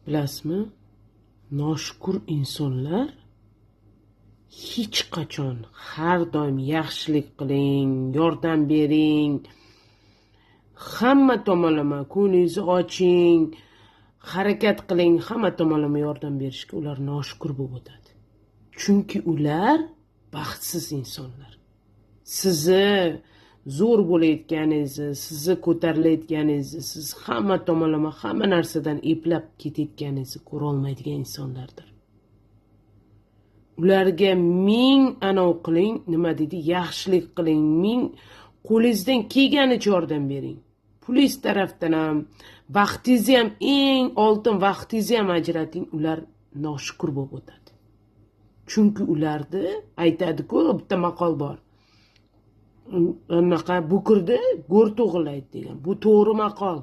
Bilasizmi? Noshukur insonlar hech qachon, har doim yaxshilik qiling, yordam bering, hamma tomonlama ko'nglingizni oching, harakat qiling, hamma tomonlama yordam berishga ular noshukur bo'lib o'tadi. Chunki ular baxtsiz insonlar. Sizni zo'r bo'layotganingizni, sizni ko'tarilayotganingizni, siz hamma tomonlama hamma narsadan eplab ketayotganingizni ko'ra olmaydigan insonlardir. Ularga ming anov qiling, nima deydi, yaxshilik qiling, ming qo'lingizdan kelganicha yordam bering. Pulingiz tarafdan ham, vaqtingizni ham, eng oltin vaqtingizni ham ajrating, ular noshukur bo'lib o'tadi. Chunki ularni aytadi-ku, bitta maqol bor. Anaqa bukirdi, go'r to'g'irlaydi degan. Bu to'g'ri maqol.